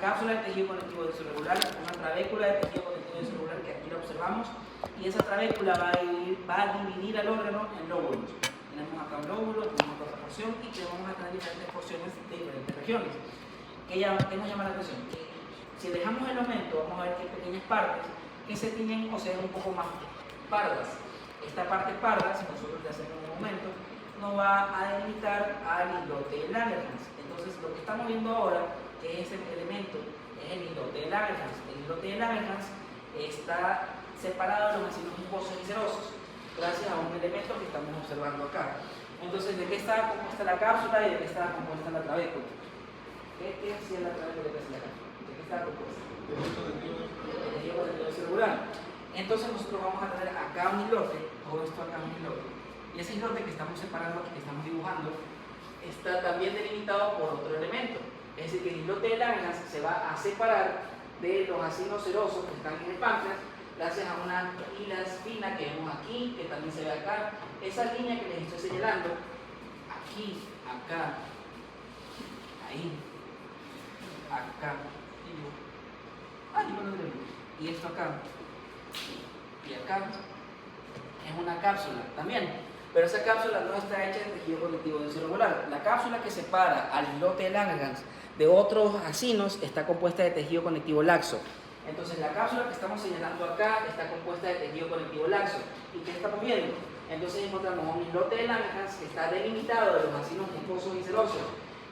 cápsula de tejido conectivo denso regular, una trabécula de tejido conectivo denso regular que aquí la observamos, y esa trabécula va a dividir al órgano en lóbulos. Tenemos acá un lóbulo, tenemos otra porción y vamos a tener diferentes porciones de diferentes regiones. ¿Qué nos llama la atención? Que si dejamos el aumento, vamos a ver que hay pequeñas partes que se tiñen o se ven un poco más pardas. Esta parte parda, si nosotros le hacemos un aumento, nos va a delimitar al islote de Langerhans. Entonces, lo que estamos viendo ahora, que es el elemento, es el islote de Langerhans. El islote de Langerhans está separado de los vacinos mucosos y serosos, gracias a un elemento que estamos observando acá. Entonces, ¿de qué está compuesta la cápsula y de qué está compuesta la trabécula? ¿Qué hacía la trabécula y qué hacía la cápsula? ¿De qué está compuesta? De tejido conectivo celular. Entonces, nosotros vamos a tener acá un islote, todo esto acá un islote. Y ese islote que estamos separando, que estamos dibujando, está también delimitado por otro elemento. Es decir, que el islote de Langerhans se va a separar de los vacinos serosos que están en el páncreas gracias a una hila fina que vemos aquí, que también se ve acá. Esa línea que les estoy señalando, aquí, acá, ahí, acá, y esto acá, y acá, es una cápsula también. Pero esa cápsula no está hecha de tejido conectivo denso regular. La cápsula que separa al islote de Langerhans de otros acinos está compuesta de tejido conectivo laxo. Entonces la cápsula que estamos señalando acá está compuesta de tejido conectivo laxo. ¿Y qué estamos viendo? Entonces encontramos un islote de Langerhans que está delimitado de los acinos mucosos y serosos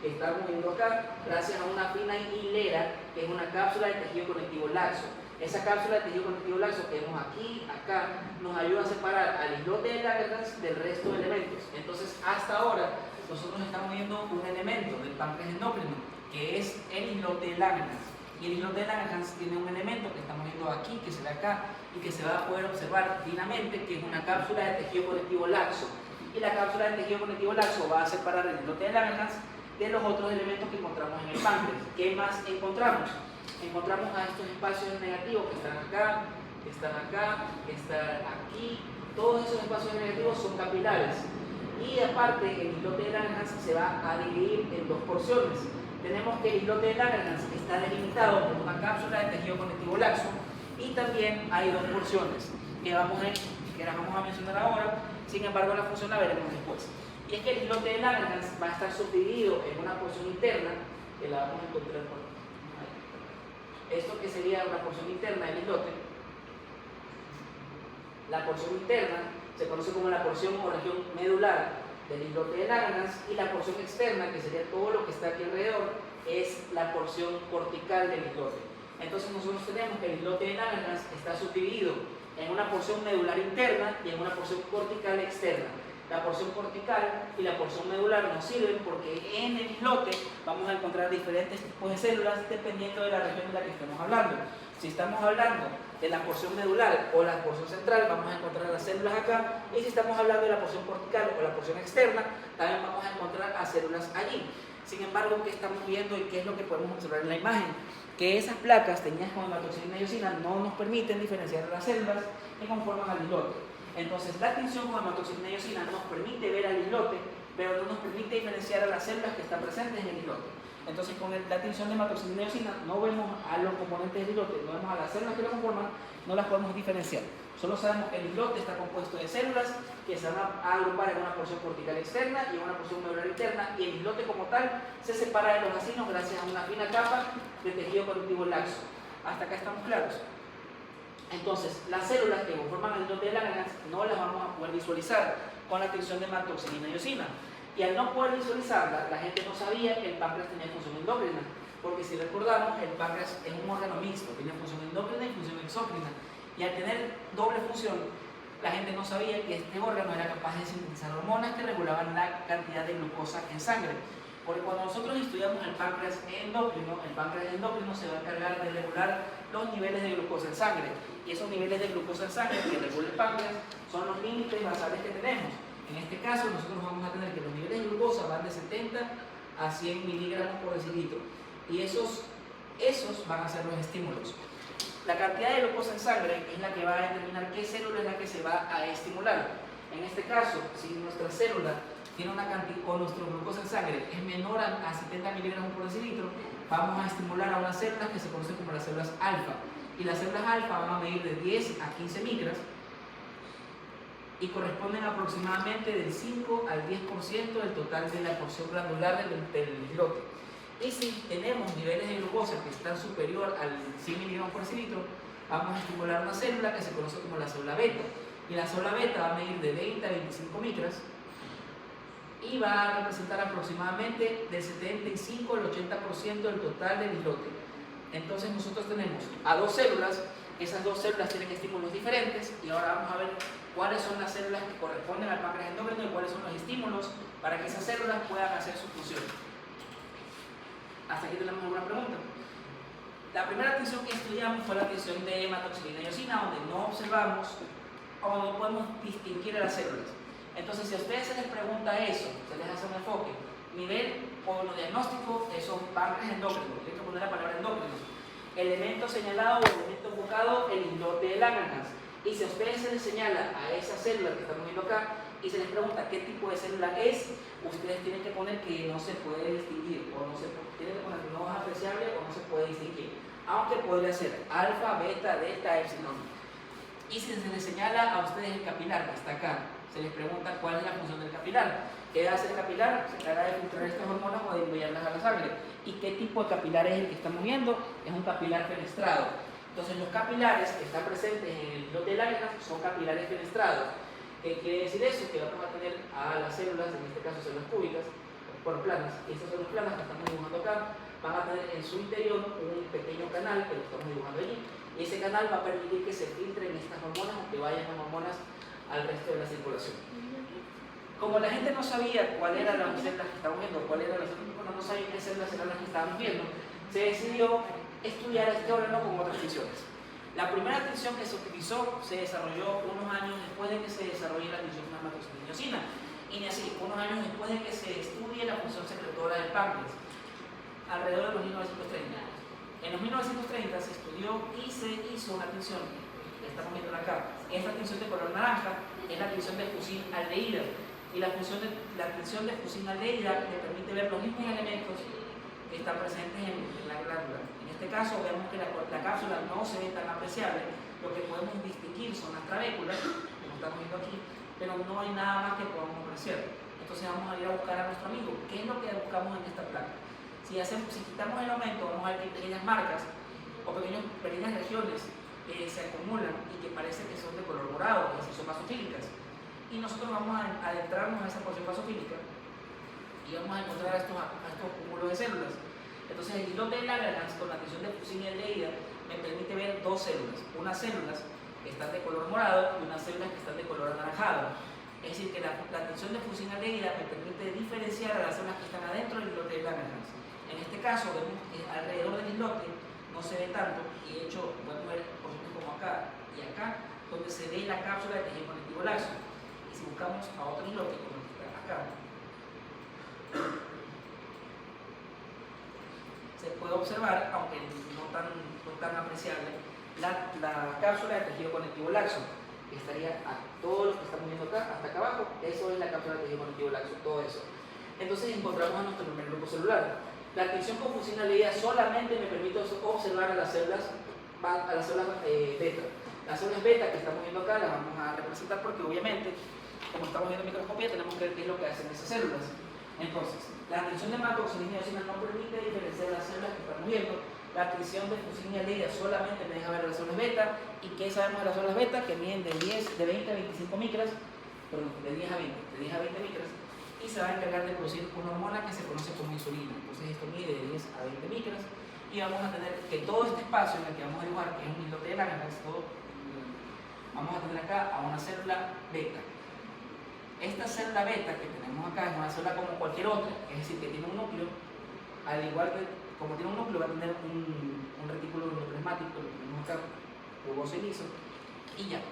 que estamos viendo acá gracias a una fina hilera que es una cápsula de tejido conectivo laxo. Esa cápsula de tejido conectivo laxo que vemos aquí, acá, nos ayuda a separar al islote de Langerhans del resto de elementos. Entonces, hasta ahora, nosotros estamos viendo un elemento del páncreas endocrino, que es el islote de Langerhans. Y el islote de Langerhans tiene un elemento que estamos viendo aquí, que se ve acá, y que se va a poder observar finamente, que es una cápsula de tejido conectivo laxo. Y la cápsula de tejido conectivo laxo va a separar el islote de Langerhans de los otros elementos que encontramos en el páncreas. ¿Qué más encontramos? Encontramos a estos espacios negativos que están acá, que están aquí. Todos esos espacios negativos son capilares. Y aparte, el islote de Langerhans se va a dividir en dos porciones. Tenemos que el islote de Langerhans está delimitado por una cápsula de tejido conectivo laxo y también hay dos porciones que las vamos a mencionar ahora, sin embargo la función la veremos después. Y es que el islote de Langerhans va a estar subdividido en una porción interna, que la vamos a encontrar por aquí. Esto que sería una porción interna del islote. La porción interna se conoce como la porción o región medular del islote de Langerhans y la porción externa, que sería todo lo que está aquí alrededor, es la porción cortical del islote. Entonces nosotros tenemos que el islote de Langerhans está subdividido en una porción medular interna y en una porción cortical externa. La porción cortical y la porción medular nos sirven porque en el islote vamos a encontrar diferentes tipos de células dependiendo de la región de la que estemos hablando. Si estamos hablando de la porción medular o la porción central, vamos a encontrar las células acá, y si estamos hablando de la porción cortical o la porción externa, también vamos a encontrar a células allí. Sin embargo, ¿qué estamos viendo y qué es lo que podemos observar en la imagen? Que esas placas teñidas con hematoxilina y eosina no nos permiten diferenciar las células que conforman al islote. Entonces, la tinción con hematoxilina y eosina nos permite ver al islote, pero no nos permite diferenciar a las células que están presentes en el islote. Entonces, con la tinción de hematoxilina y eosina no vemos a los componentes del islote, no vemos a las células que lo conforman, no las podemos diferenciar. Solo sabemos que el islote está compuesto de células que se van a agrupar en una porción cortical externa y en una porción medular interna, y el islote como tal se separa de los vacinos gracias a una fina capa de tejido conectivo laxo. ¿Hasta acá estamos claros? Entonces, las células que conforman el islote de Langerhans no las vamos a poder visualizar con la tinción de hematoxilina y eosina. Y al no poder visualizarla, la gente no sabía que el páncreas tenía función endocrina, porque si recordamos, el páncreas es un órgano mixto, tiene función endocrina y función exócrina. Y al tener doble función, la gente no sabía que este órgano era capaz de sintetizar hormonas que regulaban la cantidad de glucosa en sangre. Porque cuando nosotros estudiamos el páncreas endocrino se va a encargar de regular los niveles de glucosa en sangre. Y esos niveles de glucosa en sangre que regula el páncreas son los límites basales que tenemos. En este caso, nosotros vamos a tener que los niveles de glucosa van de 70 a 100 miligramos por decilitro. Y esos van a ser los estímulos. La cantidad de glucosa en sangre es la que va a determinar qué célula es la que se va a estimular. En este caso, si nuestra célula tiene una cantidad, o nuestra glucosa en sangre es menor a 70 miligramos por decilitro, vamos a estimular a unas células que se conocen como las células alfa. Y las células alfa van a medir de 10 a 15 micras y corresponden aproximadamente del 5 al 10% del total de la porción granular del islote. Y si tenemos niveles de glucosa que están superior al 100 miligramos por decilitro, vamos a estimular una célula que se conoce como la célula beta. Y la célula beta va a medir de 20 a 25 micras y va a representar aproximadamente del 75 al 80% del total del islote. Entonces nosotros tenemos a dos células, esas dos células tienen estímulos diferentes y ahora vamos a ver cuáles son las células que corresponden al páncreas endocrino y cuáles son los estímulos para que esas células puedan hacer su función. ¿Hasta aquí tenemos alguna pregunta? La primera tensión que estudiamos fue la tensión de hematoxilina y eosina, donde no observamos o no podemos distinguir a las células. Entonces, si a ustedes se les pregunta eso, se les hace un enfoque, nivel o lo diagnóstico, eso páncreas endocrino, tienen que poner la palabra endocrino. Elemento señalado o elemento enfocado, el islote de Langerhans. Y si a ustedes se les señala a esa célula que estamos viendo acá y se les pregunta qué tipo de célula es, ustedes tienen que poner que no se puede distinguir, o no se tienen que poner que no es apreciable o no se puede distinguir, aunque podría ser alfa, beta, delta, epsilon. Y si se les señala a ustedes el capilar que está acá, se les pregunta cuál es la función del capilar. ¿Qué hace el capilar? Se encarga de filtrar estas hormonas o de enviarlas a la sangre. ¿Y qué tipo de capilar es el que estamos viendo? Es un capilar fenestrado. Entonces los capilares que están presentes en el islote de Langerhans son capilares fenestrados. ¿Qué quiere decir eso? Que vamos a tener a las células, en este caso células cúbicas, por planas, y estas células planas que estamos dibujando acá, van a tener en su interior un pequeño canal que lo estamos dibujando allí. Y ese canal va a permitir que se filtren estas hormonas o que vayan las hormonas al resto de la circulación. Como la gente no sabía cuál eran las células que estábamos viendo, cuál eran las células, bueno, no sabían qué células eran las que estábamos viendo, se decidió estudiar este órgano con otras tensiones. La primera tensión que se utilizó se desarrolló unos años después de que se desarrolle la tensión de hematoxilina y eosina, y así, unos años después de que se estudie la función secretora del páncreas, alrededor de los 1930. En los 1930 se estudió y se hizo una tensión, la estamos viendo acá. Esta tensión de color naranja es la tensión de fusin-aldehída, y la tensión de fusin-aldehída le permite ver los mismos elementos que están presentes en la glándula. En este caso vemos que la cápsula no se ve tan apreciable, lo que podemos distinguir son las trabéculas, como estamos viendo aquí, pero no hay nada más que podamos apreciar. Entonces vamos a ir a buscar a nuestro amigo. ¿Qué es lo que buscamos en esta placa? Si quitamos el aumento, vamos a ver que hay pequeñas marcas o pequeñas regiones que se acumulan y que parece que son de color morado, que son basofílicas. Y nosotros vamos a adentrarnos a esa porción basofílica y vamos a encontrar estos cúmulos de células. Entonces el islote de Langerhans con la tensión de fusin-aldehída me permite ver dos células, unas células que están de color morado y unas células que están de color anaranjado. Es decir, que la tensión de fusin-aldehída me permite diferenciar a las células que están adentro del islote de Langerhans. En este caso, vemos que alrededor del islote no se ve tanto, y de hecho podemos ver porciones como acá y acá, donde se ve la cápsula de tejido conectivo laxo. Y si buscamos a otro islote, como el que está acá, se puede observar, aunque no tan apreciable, la cápsula de tejido conectivo laxo, que estaría a todo lo que estamos viendo acá, hasta acá abajo. Eso es la cápsula de tejido conectivo laxo, todo eso. Entonces encontramos a nuestro primer grupo celular. La tensión con fusin-aldehída solamente me permite observar a las células beta. Las células beta que estamos viendo acá las vamos a representar porque obviamente, como estamos viendo en microscopía, tenemos que ver qué es lo que hacen esas células. Entonces, la tensión de hematoxilina y eosina no permite diferenciar las células que estamos viendo. La tensión de fusin-aldehída solamente me deja ver las células beta. ¿Y qué sabemos de las células beta? Que miden de 20 a 25 micras, perdón, de 10 a 20 micras. Y se va a encargar de producir una hormona que se conoce como insulina. Entonces esto mide de 10 a 20 micras y vamos a tener que todo este espacio en el que vamos a dibujar, que es un islote de Langerhans, vamos a tener acá a una célula beta. Esta célula beta que tenemos acá es una célula como cualquier otra, es decir, que tiene un núcleo, al igual que como tiene un núcleo va a tener un retículo endoplasmático, lo tenemos acá, rugoso y liso, y ya.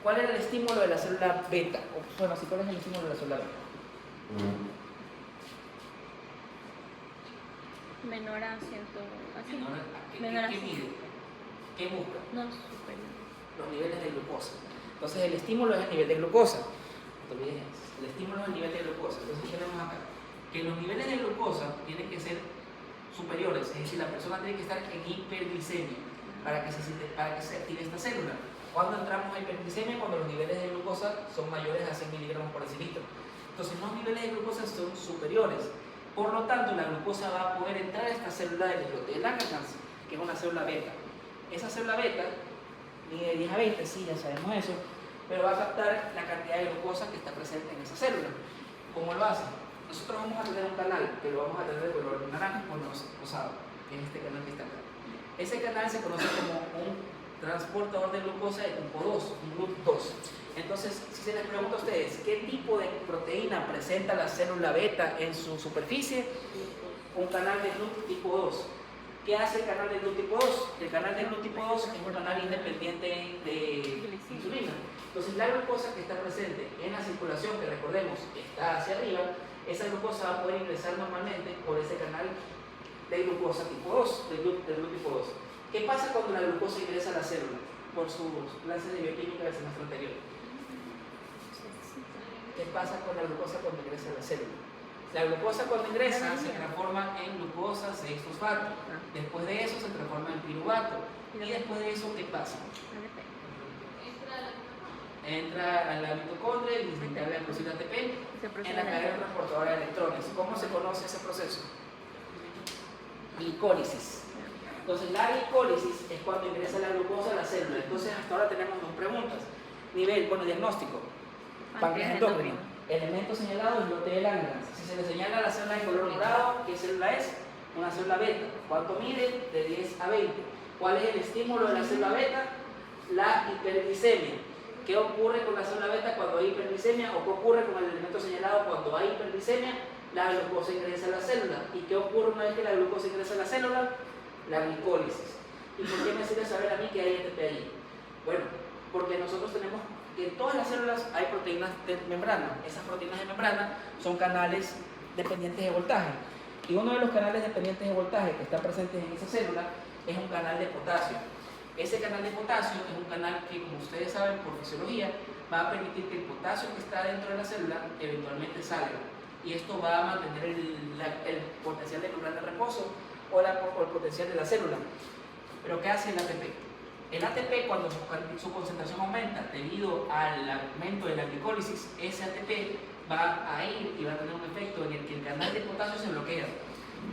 ¿Cuál era el estímulo de la célula beta? Bueno, sí, ¿cuál es el estímulo de la célula beta? Menor a 100, así. Menor a ¿qué mide? ¿Qué busca? No, superior. Los niveles de glucosa. Entonces el estímulo es el nivel de glucosa. te olvides, el estímulo es el nivel de glucosa. Entonces, ¿qué tenemos acá? Que los niveles de glucosa tienen que ser superiores, es decir, la persona tiene que estar en hiperglicemia para que se active esta célula. Cuando entramos a hiperglicemia, cuando los niveles de glucosa son mayores a 100 miligramos por decilitro. Entonces, los niveles de glucosa son superiores. Por lo tanto, la glucosa va a poder entrar a esta célula del islote de Langerhans, que es una célula beta. Esa célula beta mide de 10 a 20, sí, ya sabemos eso, pero va a captar la cantidad de glucosa que está presente en esa célula. ¿Cómo lo hace? Nosotros vamos a tener un canal que lo vamos a tener de color naranja o rosado, que es este canal que está acá. Ese canal se conoce como un transportador de glucosa de tipo 2, un GLUT2. Entonces, si se les pregunta a ustedes, ¿qué tipo de proteína presenta la célula beta en su superficie? Un canal de GLUT tipo 2. ¿Qué hace el canal de GLUT tipo 2? El canal de GLUT tipo 2 es un canal independiente de insulina. Entonces, la glucosa que está presente en la circulación, que recordemos está hacia arriba, esa glucosa va a poder ingresar normalmente por ese canal de glucosa tipo 2, de GLUT tipo 2. ¿Qué pasa cuando la glucosa ingresa a la célula? Por sus clases de bioquímica del semestre anterior. ¿Qué pasa con la glucosa cuando ingresa a la célula? La glucosa cuando ingresa se transforma en glucosa 6-fosfato. Después de eso se transforma en piruvato. Y después de eso, ¿qué pasa? Entra a la mitocondria y se encarga de producir ATP en la cadena transportadora de electrones. ¿Cómo se conoce ese proceso? Glicólisis. Entonces, la glicólisis es cuando ingresa la glucosa a la célula. Entonces, hasta ahora tenemos dos preguntas. Diagnóstico. Páncreas endocrino. Elemento señalado, islote de Langerhans. Si se le señala la célula en color morado, ¿qué célula es? Una célula beta. ¿Cuánto mide? De 10 a 20. ¿Cuál es el estímulo de la célula beta? La hiperglicemia. ¿Qué ocurre con la célula beta cuando hay hiperglicemia? ¿O qué ocurre con el elemento señalado cuando hay hiperglicemia? La glucosa ingresa a la célula. ¿Y qué ocurre una vez que la glucosa ingresa a la célula? La glicólisis. ¿Y por qué me sirve saber a mí que hay ATP ahí? Bueno, porque nosotros tenemos que en todas las células hay proteínas de membrana. Esas proteínas de membrana son canales dependientes de voltaje. Y uno de los canales dependientes de voltaje que están presentes en esa célula es un canal de potasio. Ese canal de potasio es un canal que, como ustedes saben por fisiología, va a permitir que el potasio que está dentro de la célula eventualmente salga. Y esto va a mantener el potencial de membrana de reposo o el potencial de la célula. Pero ¿qué hace el ATP? El ATP, cuando su concentración aumenta debido al aumento de la glicólisis, ese ATP va a ir y va a tener un efecto en el que el canal de potasio se bloquea.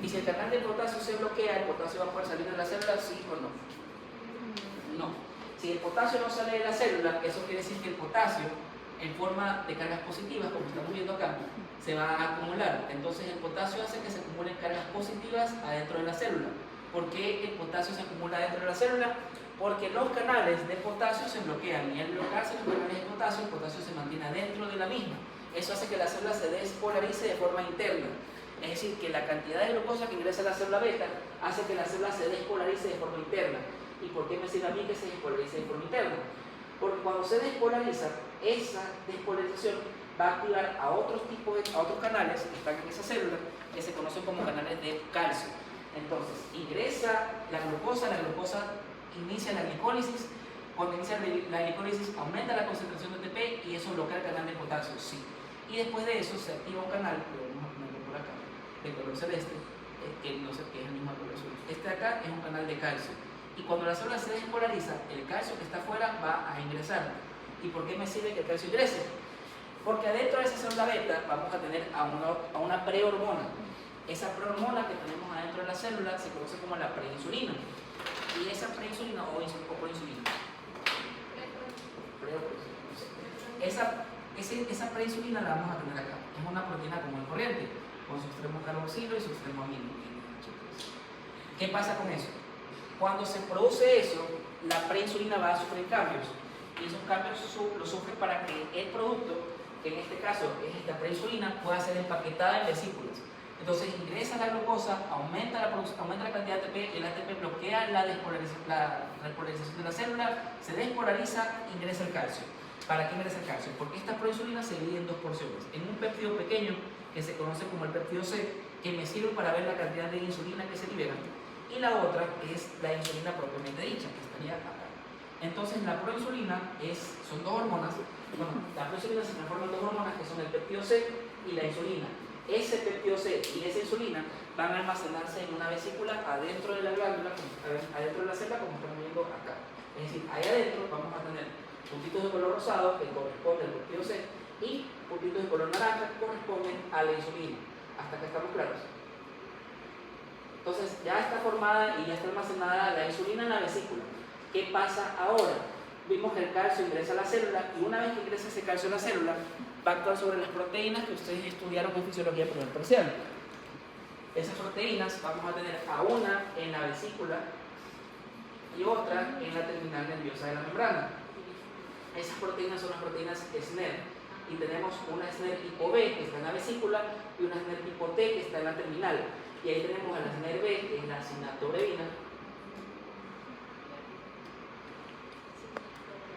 Y si el canal de potasio se bloquea, ¿el potasio va a poder salir de la célula, sí o no? No. Si el potasio no sale de la célula, eso quiere decir que el potasio, en forma de cargas positivas, como estamos viendo acá, se va a acumular. Entonces el potasio hace que se acumulen cargas positivas adentro de la célula. ¿Por qué el potasio se acumula dentro de la célula? Porque los canales de potasio se bloquean y al bloquearse los canales de potasio, el potasio se mantiene dentro de la misma. Eso hace que la célula se despolarice de forma interna. Es decir, que la cantidad de glucosa que ingresa a la célula beta hace que la célula se despolarice de forma interna. ¿Y por qué me sirve a mí que se despolarice de forma interna? Porque cuando se despolariza, esa despolarización va a activar a otros canales que están en esa célula, que se conocen como canales de calcio. Entonces, ingresa la glucosa inicia la glicólisis. Cuando inicia la glicólisis aumenta la concentración de ATP y eso bloquea el canal de potasio, sí. Y después de eso se activa un canal, que vamos a ponerlo por acá, de color celeste, que no sé qué es el mismo color azul. Este de acá es un canal de calcio. Y cuando la célula se despolariza, el calcio que está afuera va a ingresar. ¿Y por qué me sirve que el calcio ingrese? Porque adentro de esa célula beta vamos a tener a una prehormona. Esa prehormona que tenemos adentro de la célula se conoce como la preinsulina. Y esa preinsulina o proinsulina. Esa preinsulina la vamos a tener acá. Es una proteína común y corriente, con su extremo carboxilo y su extremo amino. ¿Qué pasa con eso? Cuando se produce eso, la preinsulina va a sufrir cambios. Y esos cambios lo sufre para que el producto, que en este caso es esta preinsulina, pueda ser empaquetada en vesículas. Entonces ingresa la glucosa, aumenta la cantidad de ATP, el ATP bloquea la repolarización de la célula, se despolariza, ingresa el calcio. ¿Para qué ingresa el calcio? Porque esta proinsulina se divide en dos porciones. En un péptido pequeño, que se conoce como el péptido C, que me sirve para ver la cantidad de insulina que se libera, y la otra que es la insulina propiamente dicha, que estaría acá. Entonces la proinsulina son dos hormonas. Bueno, la proinsulina se transforma en dos hormonas que son el péptido C y la insulina. Ese péptido C y esa insulina van a almacenarse en una vesícula adentro de la glándula, adentro de la célula, como estamos viendo acá. Es decir, ahí adentro vamos a tener puntitos de color rosado que corresponden al péptido C y puntitos de color naranja que corresponden a la insulina. Hasta acá estamos claros. Entonces ya está formada y ya está almacenada la insulina en la vesícula. ¿Qué pasa ahora? Vimos que el calcio ingresa a la célula y una vez que ingresa ese calcio a la célula va a actuar sobre las proteínas que ustedes estudiaron en fisiología primer parcial. Esas proteínas vamos a tener a una en la vesícula y otra en la terminal nerviosa de la membrana. Esas proteínas son las proteínas SNER y tenemos una SNER tipo B que está en la vesícula y una SNER tipo T que está en la terminal. Y ahí tenemos a la SNER B, que es la sinatorevina,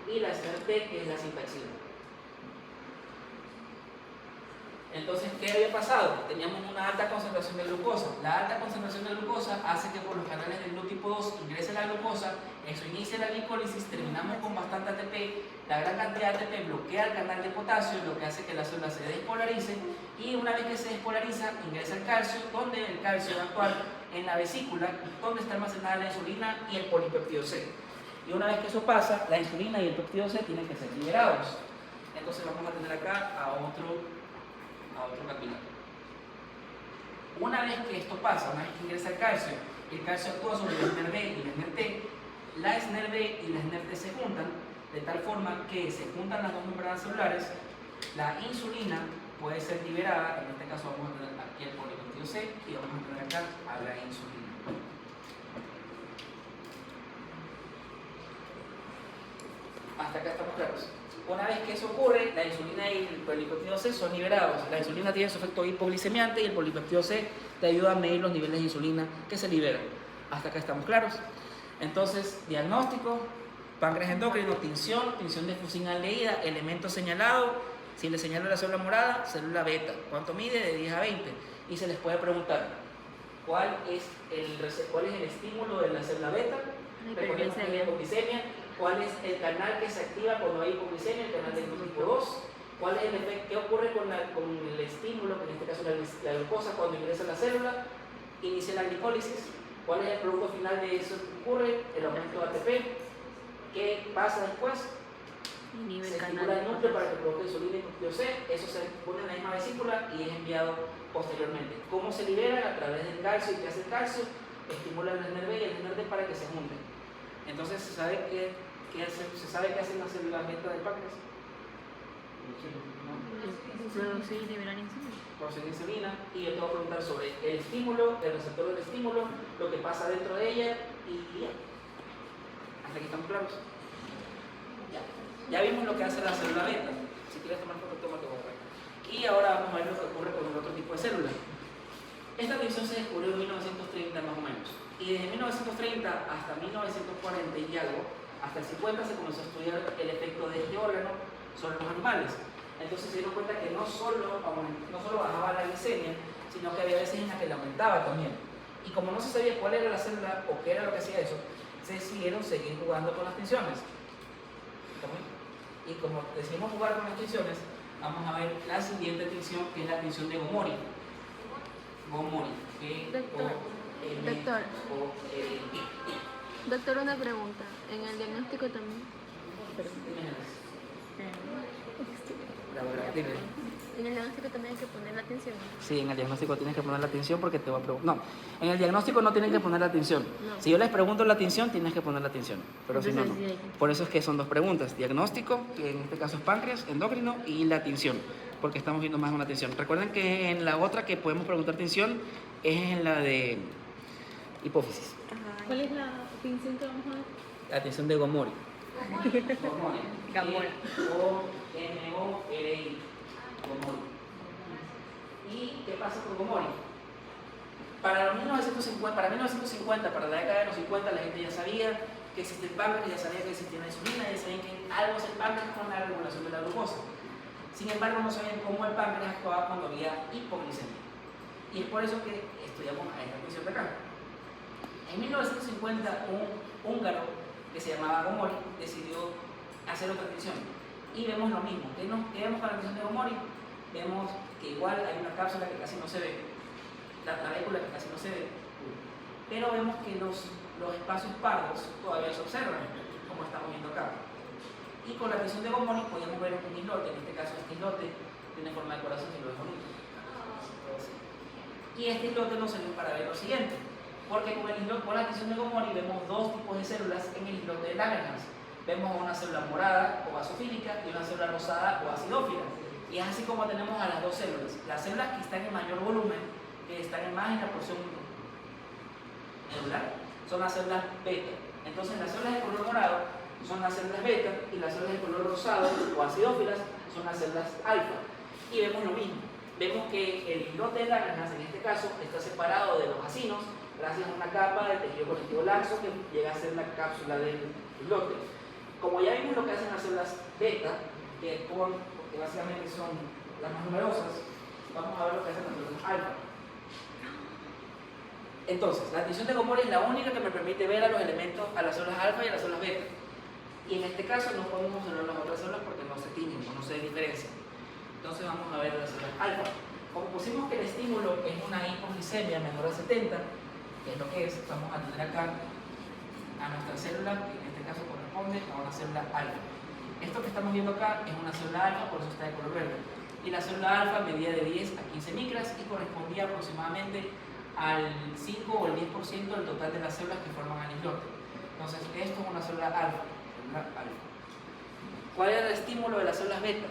y la SNER T, que es la sintaxina. Entonces, ¿qué había pasado? Teníamos una alta concentración de glucosa. La alta concentración de glucosa hace que por los canales del GLUT tipo 2 ingrese la glucosa, eso inicia la glicólisis, terminamos con bastante ATP, la gran cantidad de ATP bloquea el canal de potasio, lo que hace que la célula se despolarice, y una vez que se despolariza, ingresa el calcio, donde el calcio va a actuar en la vesícula, donde está almacenada la insulina y el polipéptido C. Y una vez que eso pasa, la insulina y el péptido C tienen que ser liberados. Entonces vamos a tener acá a otro capilar. Una vez que esto pasa, una vez que ingresa el calcio actúa sobre la SNER B y la SNER T, la SNER B y la SNER T se juntan, de tal forma que se juntan las dos membranas celulares, la insulina puede ser liberada, en este caso vamos a tener aquí el polipéptido C y vamos a tener acá a la insulina. Hasta acá estamos claros. Una vez que eso ocurre, la insulina y el polipéptido C son liberados. La insulina tiene su efecto hipoglicemiante y el polipéptido C te ayuda a medir los niveles de insulina que se liberan. Hasta acá estamos claros. Entonces, diagnóstico, páncreas endocrino, tinción de fusinaldehída, elemento señalado. Si le señalo la célula morada, célula beta. ¿Cuánto mide? De 10 a 20. Y se les puede preguntar, ¿cuál es el estímulo de la célula beta? Recordemos que hay hipoglicemia. ¿Cuál es el canal que se activa cuando hay hipoglicemia? El canal del tipo 2. ¿Cuál es el efecto? ¿Qué ocurre con el estímulo, que en este caso la glucosa, cuando ingresa a la célula? Inicia la glicólisis. ¿Cuál es el producto final de eso que ocurre? El aumento de ATP. ¿Qué pasa después? Se estimula el núcleo para que produzca insulina y péptido C. Eso se pone en la misma vesícula y es enviado posteriormente. ¿Cómo se libera? A través del calcio. ¿Y qué hace el calcio? Estimula el SNER B y el SNER D para que se junten. Entonces, ¿se sabe qué hacen las células beta del páncreas? Producir y liberar insulina. Producir insulina. Y yo te voy a preguntar sobre el estímulo, el receptor del estímulo, lo que pasa dentro de ella y ya. Hasta aquí estamos claros. Ya vimos lo que hace la célula beta. Si quieres tomar foto, tómate otra. Y ahora vamos a ver lo que ocurre con el otro tipo de células. Esta división se descubrió en 1930 más o menos. Y desde 1930 hasta 1940 y algo, hasta el 50 se comenzó a estudiar el efecto de este órgano sobre los animales. Entonces se dieron cuenta que no solo bajaba la glicemia, sino que había veces en las que la aumentaba también. Y como no se sabía cuál era la célula o qué era lo que hacía eso, se decidieron seguir jugando con las tensiones. Y como decidimos jugar con las tensiones, vamos a ver la siguiente tensión, que es la tensión de Gomori. Gomori. Doctor, una pregunta. ¿En el diagnóstico también? ¿En el diagnóstico también hay que poner la atención? Sí, en el diagnóstico tienes que poner la atención porque te va a preguntar. No, en el diagnóstico no tienen que poner la atención. No. Si yo les pregunto la atención, tienes que poner la atención. Pero si no, no. Entonces, sí hay que- Por eso es que son dos preguntas. Diagnóstico, que en este caso es páncreas, endocrino, y la tensión, porque estamos viendo más una tensión. Recuerden que en la otra que podemos preguntar tensión es en la de hipófisis. Ajá. ¿Cuál es la tensión que vamos a ver? La tensión de Gomori. Gamora. G-O-M-O-R-I. Gomori. ¿Y qué pasa con Gomori? Para 1950, para la década de los 50, la gente ya sabía que existe el páncreas, ya sabía que existía la insulina, ya sabían que algo es el páncreas con la regulación de la glucosa. Sin embargo, no sabían cómo el páncreas actuaba cuando había hipoglicemia. Y es por eso que estudiamos a esta tensión de acá. En 1950, un húngaro que se llamaba Gomori, decidió hacer otra adquisición. Y vemos lo mismo. ¿Qué vemos para la adquisición de Gomori? Vemos que igual hay una cápsula que casi no se ve, la trabécula que casi no se ve, pero vemos que los espacios pardos todavía se observan, como estamos viendo acá. Y con la adquisición de Gomori podemos ver un islote, en este caso este islote tiene forma de corazón y lo es bonito. Y este islote nos sirve para ver lo siguiente, porque con la adquisición de Gomori vemos dos tipos de células en el islote de Langerhans. Vemos una célula morada o basofílica y una célula rosada o acidófila. Y es así como tenemos a las dos células. Las células que están en mayor volumen, que están más en la porción medular, son las células beta. Entonces las células de color morado son las células beta y las células de color rosado o acidófilas son las células alfa. Y vemos lo mismo. Vemos que el islote de Langerhans, en este caso, está separado de los acinos gracias a una capa de tejido conectivo laxo que llega a ser la cápsula del islote. Como ya vimos lo que hacen las células beta, que básicamente son las más numerosas, vamos a ver lo que hacen las células alfa. Entonces, la adquisición de Gomori es la única que me permite ver a los elementos, a las células alfa y a las células beta. Y en este caso no podemos observar las otras células porque no se tiñen o no se diferencian. Entonces vamos a ver las células alfa. Como pusimos que el estímulo es una hipoglicemia menor a 70, que es lo que es, vamos a tener acá a nuestra célula, que en este caso corresponde a una célula alfa. Esto que estamos viendo acá es una célula alfa, por eso está de color verde. Y la célula alfa medía de 10 a 15 micras y correspondía aproximadamente al 5 o el 10% del total de las células que forman el islote. Entonces, esto es una célula alfa. ¿Cuál era el estímulo de las células beta?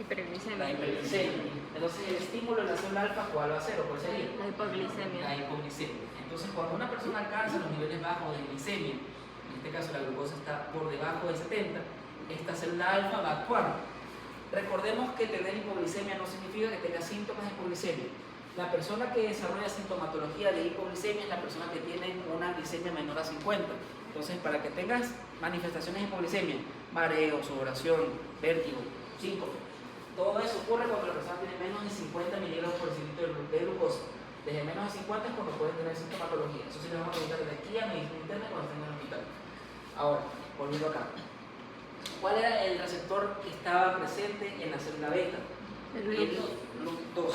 Hiperglicemia. La hiperglicemia. Entonces, el estímulo de la célula alfa, ¿cuál va a ser o cuál sería? La hipoglicemia. La hipoglicemia. Entonces, cuando una persona alcanza los niveles bajos de glicemia, en este caso la glucosa está por debajo de 70, esta célula alfa va a actuar. Recordemos que tener hipoglicemia no significa que tenga síntomas de hipoglicemia. La persona que desarrolla sintomatología de hipoglicemia es la persona que tiene una glicemia menor a 50. Entonces, para que tengas manifestaciones de hipoglicemia, mareo, sudoración, vértigo, síncope, todo eso ocurre cuando la persona tiene menos de 50 miligramos por decilitro de glucosa. Desde menos de 50 es cuando pueden tener sintomatología. Eso sí le vamos a preguntar de aquí a medicina interna cuando estén en el hospital. Ahora, volviendo acá. ¿Cuál era el receptor que estaba presente en la célula beta? El LUT2.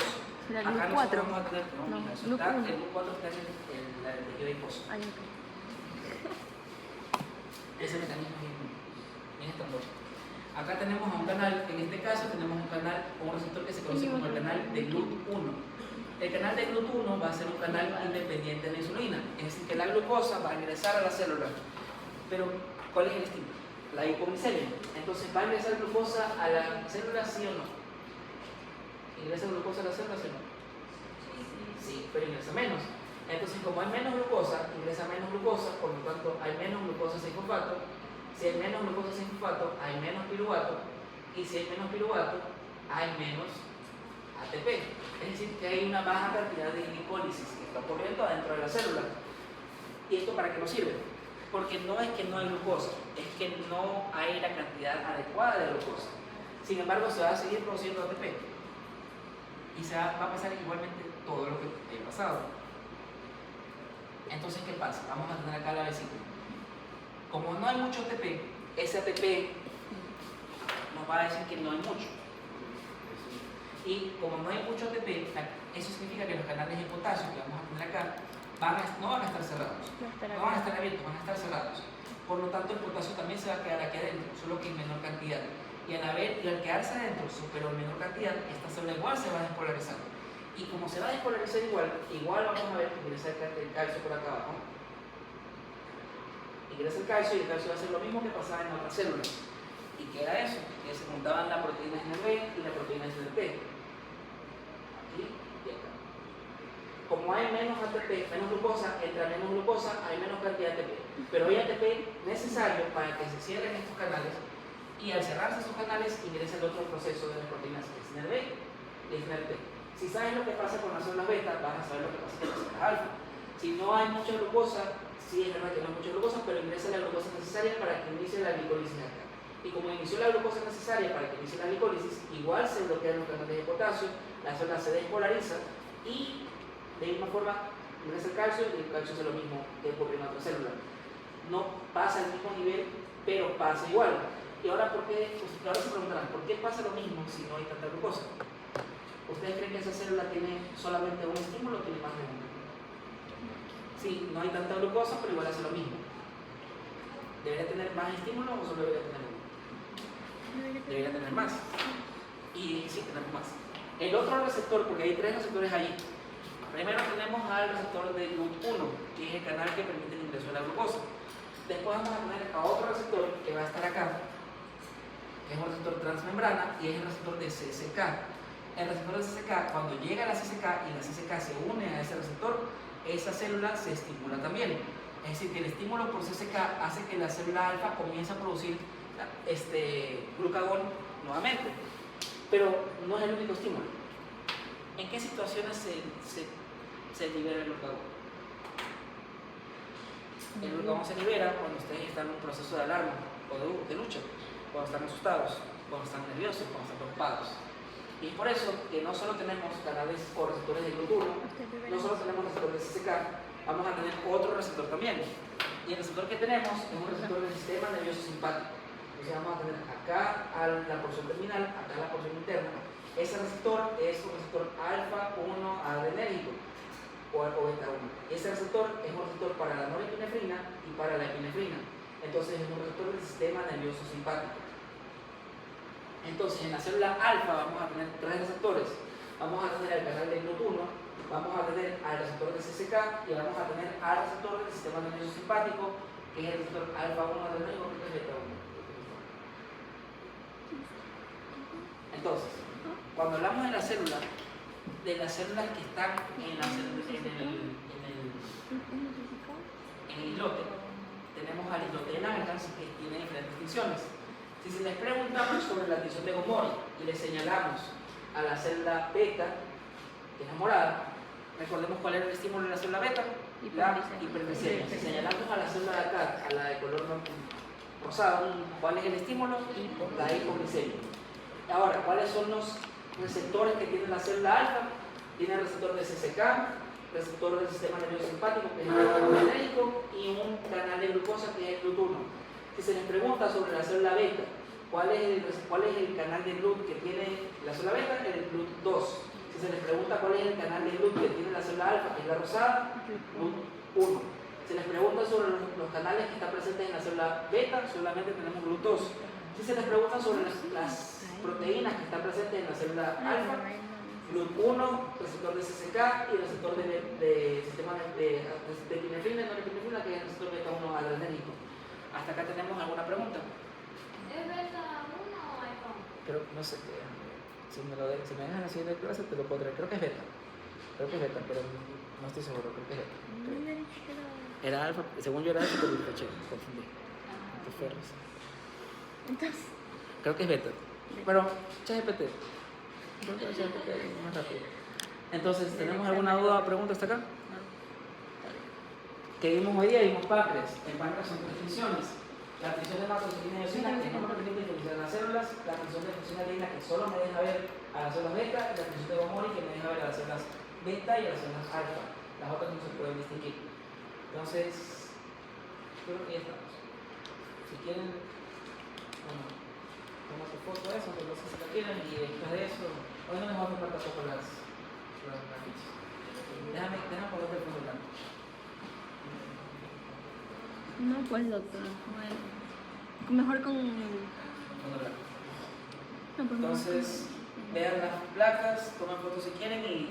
¿La Acá LUT4? nosotros vamos a tener, no, No, mira, eso LUT1. está, el LUT4 está en el tejido adiposo. Ay, ok. Ese mecanismo es bien estrambótico. Acá tenemos a un canal, en este caso tenemos un canal o un receptor que se conoce como el canal de GLUT1. El canal de GLUT1 va a ser un canal independiente de la insulina, es decir, que la glucosa va a ingresar a la célula. Pero, ¿cuál es el estímulo? La hipoglicemia. Entonces, ¿va a ingresar glucosa a la célula, sí o no? ¿Ingresa glucosa a la célula, sí o no? Sí, pero ingresa menos. Entonces, como hay menos glucosa, ingresa menos glucosa, por lo tanto, hay menos glucosa sin fosfato. Si hay menos glucosa sin fosfato, hay menos piruvato. Y si hay menos piruvato, hay menos ATP. Es decir, que hay una baja cantidad de glicólisis que está ocurriendo adentro de la célula. ¿Y esto para qué nos sirve? Porque no es que no hay glucosa, es que no hay la cantidad adecuada de glucosa. Sin embargo, se va a seguir produciendo ATP. Y va a pasar igualmente todo lo que ha pasado. Entonces, ¿qué pasa? Vamos a tener acá la vesícula. Como no hay mucho ATP, ese ATP nos va a decir que no hay mucho. Y como no hay mucho ATP, eso significa que los canales de potasio que vamos a tener acá no van a estar cerrados, no van a estar abiertos, van a estar cerrados. Por lo tanto, el potasio también se va a quedar aquí adentro, solo que en menor cantidad. Y al quedarse adentro, pero en menor cantidad, esta célula igual se va a despolarizar. Y como se va a despolarizar igual vamos a ver que ingresa el calcio por acá abajo. Ingresa el calcio y el calcio va a hacer lo mismo que pasaba en otras células. ¿Y qué era eso? Que se juntaban la proteína SNRB y la proteína SNRT. Aquí y acá. Como hay menos ATP, menos glucosa, entra menos glucosa, hay menos cantidad de ATP. Pero hay ATP necesario para que se cierren estos canales y al cerrarse esos canales ingresa el otro proceso de las proteínas SNRB y SNRT. Si sabes lo que pasa con las células beta, vas a saber lo que pasa con las células alfa. Si no hay mucha glucosa, sí es verdad que no hay mucha glucosa, pero ingresa la glucosa necesaria para que inicie la glicólisis acá. Y como inició la glucosa necesaria para que inicie la glicólisis, igual se bloquean los canales de potasio, la célula se despolariza y de misma forma ingresa el calcio y el calcio hace lo mismo que ocurre en otra célula. no pasa al mismo nivel, pero pasa igual. Y ahora, ahora se preguntarán, ¿por qué pasa lo mismo si no hay tanta glucosa? ¿Ustedes creen que esa célula tiene solamente un estímulo o tiene más de uno? Sí, no hay tanta glucosa, pero igual hace lo mismo. ¿Debería tener más estímulo o solo debería tener uno? Debería tener más. Y sí, tenemos más. El otro receptor, porque hay 3 receptores ahí. Primero tenemos al receptor de GLUT1, que es el canal que permite el ingreso de la glucosa. Después vamos a tener a otro receptor que va a estar acá, que es un receptor transmembrana y es el receptor de CCK. El receptor de CCK, cuando llega a la CCK y la CCK se une a ese receptor, esa célula se estimula también. Es decir, que el estímulo por CCK hace que la célula alfa comience a producir glucagón nuevamente. Pero no es el único estímulo. ¿En qué situaciones se libera el glucagón? El glucagón se libera cuando ustedes están en un proceso de alarma o de lucha, cuando están asustados, cuando están nerviosos, cuando están preocupados. Y es por eso que no solo tenemos canales o receptores de GLUT1, no solo tenemos receptores de CCK, vamos a tener otro receptor también. Y el receptor que tenemos es un receptor del sistema nervioso simpático. Entonces vamos a tener acá la porción terminal, acá la porción interna. Ese receptor es un receptor alfa 1 adrenérgico o beta 1. Ese receptor es un receptor para la norepinefrina y para la epinefrina. Entonces es un receptor del sistema nervioso simpático. Entonces en la célula alfa vamos a tener 3 receptores. Vamos a tener el canal de GLUT1, vamos a tener al receptor de CCK y vamos a tener al receptor del sistema nervioso simpático, que es el receptor alfa 1 adrenérgico y beta 1. Entonces, cuando hablamos de las células que están en el islote, tenemos al islote de Langerhans que tiene diferentes distinciones. Si se les preguntamos sobre la distinción de Gomori y le señalamos a la célula beta, que es la morada, recordemos cuál era el estímulo de la célula beta, la hiperglicemia. Si señalamos a la célula de acá, a la de color rosado, ¿cuál es el estímulo? La hipoglicemia. Ahora, ¿cuáles son los receptores que tiene la célula alfa? Tiene el receptor de CCK, receptor del sistema nervioso simpático, que es el adrenérgico, y un canal de glucosa, que es el GLUT1. Si se les pregunta sobre la célula beta, ¿cuál es el canal de GLUT que tiene la célula beta? El GLUT2. Si se les pregunta cuál es el canal de GLUT que tiene la célula alfa, que es la rosada, GLUT1. Si les pregunta sobre los canales que están presentes en la célula beta, solamente tenemos GLUT2. Si se les pregunta sobre las proteínas que están presentes en la célula alfa, GLUT1, receptor de CCK y receptor de sistema de epinefrina y norepinefrina, que es el receptor beta 1 adrenérgico. ¿Hasta acá tenemos alguna pregunta? ¿Es beta 1 o alfa 1? Creo que no sé. Si me dejan así de clase, te lo podré. Creo que es beta. Pero no estoy seguro. Creo que es beta. Era alfa, según yo era alfa, pero lo caché, confundí. Entonces, Creo que es beta. Pero, ChatGPT. Creo que ChatGPT es más rápido. Entonces, ¿tenemos alguna duda o pregunta hasta acá? ¿Qué vimos hoy día? Vimos páncreas. En páncreas son 3 funciones. La función de macrocilina y eosina, que no me permite diferenciar las células. La función de función alina, que solo me deja ver a las células beta. Y la función de Gomori, que me deja ver a las células beta y a las células alfa. Las otras no se pueden distinguir. Entonces, creo que ya estamos. Si quieren, bueno, toma tu foto de eso, que no sé si la quieren, y después de eso, hoy no les vamos a hacer falta poco las fichas. Déjame ponerte el fondo blanco. no, pues doctor. Bueno, mejor con el. Fondo blanco. No, pues Entonces, vean las placas, tomen fotos si quieren y